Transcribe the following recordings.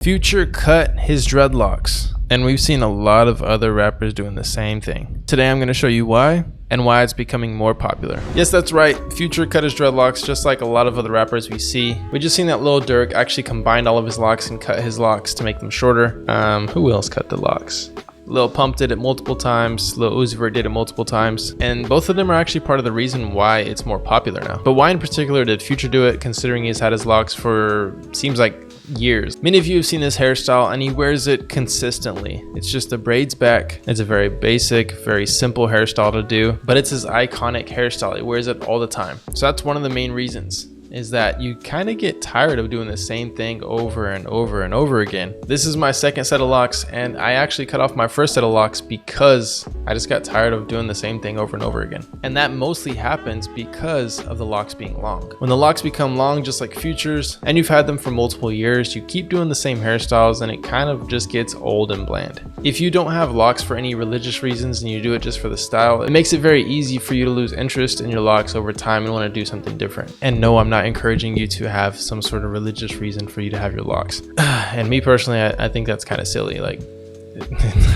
Future cut his dreadlocks, and we've seen a lot of other rappers doing the same thing. Today I'm going to show you why and why it's becoming more popular. Yes, that's right, Future cut his dreadlocks just like a lot of other rappers we see. We just seen that Lil Durk actually combined all of his locks and cut his locks to make them shorter. Who else cut the locks? Lil Pump did it multiple times, Lil Uzi Vert did it multiple times, and both of them are actually part of the reason why it's more popular now. But why in particular did Future do it, considering he's had his locks for, seems like, years? Many of you have seen this hairstyle and he wears it consistently. It's just the braids back. It's a very basic, very simple hairstyle to do, but it's his iconic hairstyle. He wears it all the time. So that's one of the main reasons, is that you kind of get tired of doing the same thing over and over and over again. This is my second set of locks, and I actually cut off my first set of locks because I just got tired of doing the same thing over and over again. And that mostly happens because of the locks being long. When the locks become long, just like Future's, and you've had them for multiple years, you keep doing the same hairstyles and it kind of just gets old and bland. If you don't have locks for any religious reasons and you do it just for the style, it makes it very easy for you to lose interest in your locks over time and want to do something different. And no, I'm not encouraging you to have some sort of religious reason for you to have your locks. And me personally, I think that's kind of silly. Like,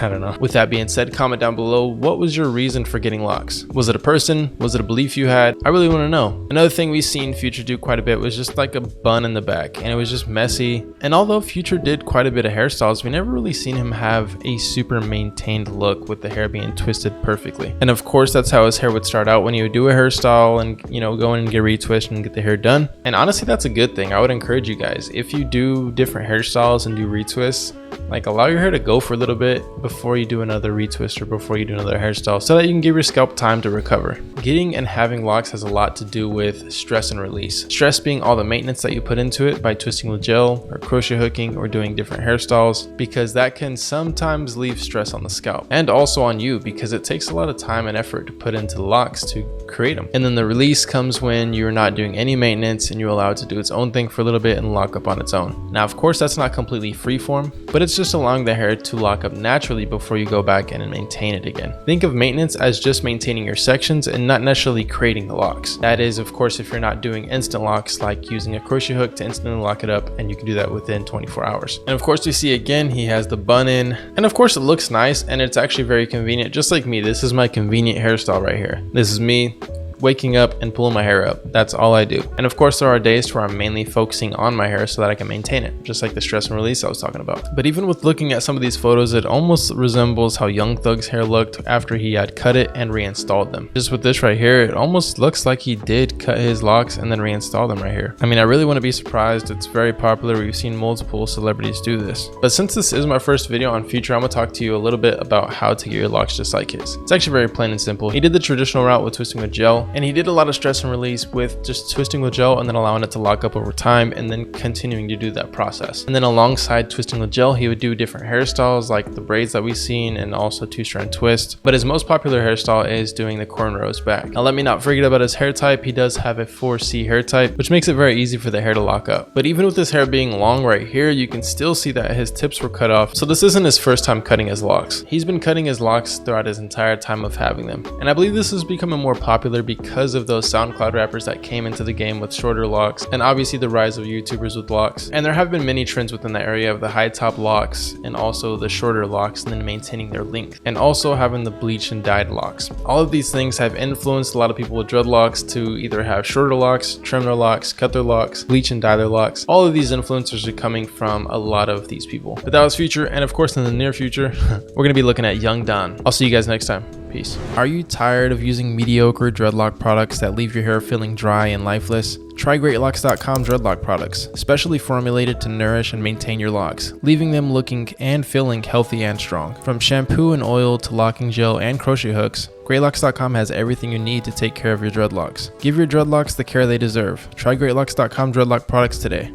I don't know. With that being said, comment down below, what was your reason for getting locks? Was it a person? Was it a belief you had? I really want to know. Another thing we've seen Future do quite a bit was just like a bun in the back, and it was just messy. And although Future did quite a bit of hairstyles, we never really seen him have a super maintained look with the hair being twisted perfectly. And of course, that's how his hair would start out when he would do a hairstyle and, you know, go in and get retwisted and get the hair done. And honestly, that's a good thing. I would encourage you guys, if you do different hairstyles and do retwists, like, allow your hair to go for a little bit before you do another retwist or before you do another hairstyle, so that you can give your scalp time to recover. Getting and having locks has a lot to do with stress and release. Stress being all the maintenance that you put into it by twisting with gel or crochet hooking or doing different hairstyles, because that can sometimes leave stress on the scalp, and also on you, because it takes a lot of time and effort to put into the locks to create them. And then the release comes when you're not doing any maintenance and you allow it to do its own thing for a little bit and lock up on its own. Now, of course, that's not completely freeform, but it's just allowing the hair to lock up naturally before you go back in and maintain it again. Think of maintenance as just maintaining your sections and not necessarily creating the locks. That is, of course, if you're not doing instant locks, like using a crochet hook to instantly lock it up, and you can do that within 24 hours. And of course, we see again, he has the bun in, and of course it looks nice and it's actually very convenient. Just like me, this is my convenient hairstyle right here. This is me waking up and pulling my hair up. That's all I do. And of course, there are days where I'm mainly focusing on my hair so that I can maintain it, just like the stress and release I was talking about. But even with looking at some of these photos, it almost resembles how Young Thug's hair looked after he had cut it and reinstalled them. Just with this right here, it almost looks like he did cut his locks and then reinstall them right here. I mean, I really wouldn't be surprised. It's very popular. We've seen multiple celebrities do this. But since this is my first video on Future, I'm gonna talk to you a little bit about how to get your locks just like his. It's actually very plain and simple. He did the traditional route with twisting with gel, and he did a lot of stress and release with just twisting with gel and then allowing it to lock up over time and then continuing to do that process. And then alongside twisting with gel, he would do different hairstyles like the braids that we've seen and also two-strand twist. But his most popular hairstyle is doing the cornrows back. Now, let me not forget about his hair type. He does have a 4C hair type, which makes it very easy for the hair to lock up. But even with his hair being long right here, you can still see that his tips were cut off. So this isn't his first time cutting his locks. He's been cutting his locks throughout his entire time of having them. And I believe this is becoming more popular because of those SoundCloud rappers that came into the game with shorter locks, and obviously the rise of YouTubers with locks. And there have been many trends within the area of the high top locks and also the shorter locks, and then maintaining their length, and also having the bleach and dyed locks. All of these things have influenced a lot of people with dreadlocks to either have shorter locks, trim their locks, cut their locks, bleach and dye their locks. All of these influencers are coming from a lot of these people. But that was Future, and of course in the near future we're gonna be looking at Young Don. I'll see you guys next time. Peace. Are you tired of using mediocre dreadlock products that leave your hair feeling dry and lifeless? Try Greatlocs.com dreadlock products, specially formulated to nourish and maintain your locks, leaving them looking and feeling healthy and strong. From shampoo and oil to locking gel and crochet hooks, Greatlocs.com has everything you need to take care of your dreadlocks. Give your dreadlocks the care they deserve. Try Greatlocs.com dreadlock products today.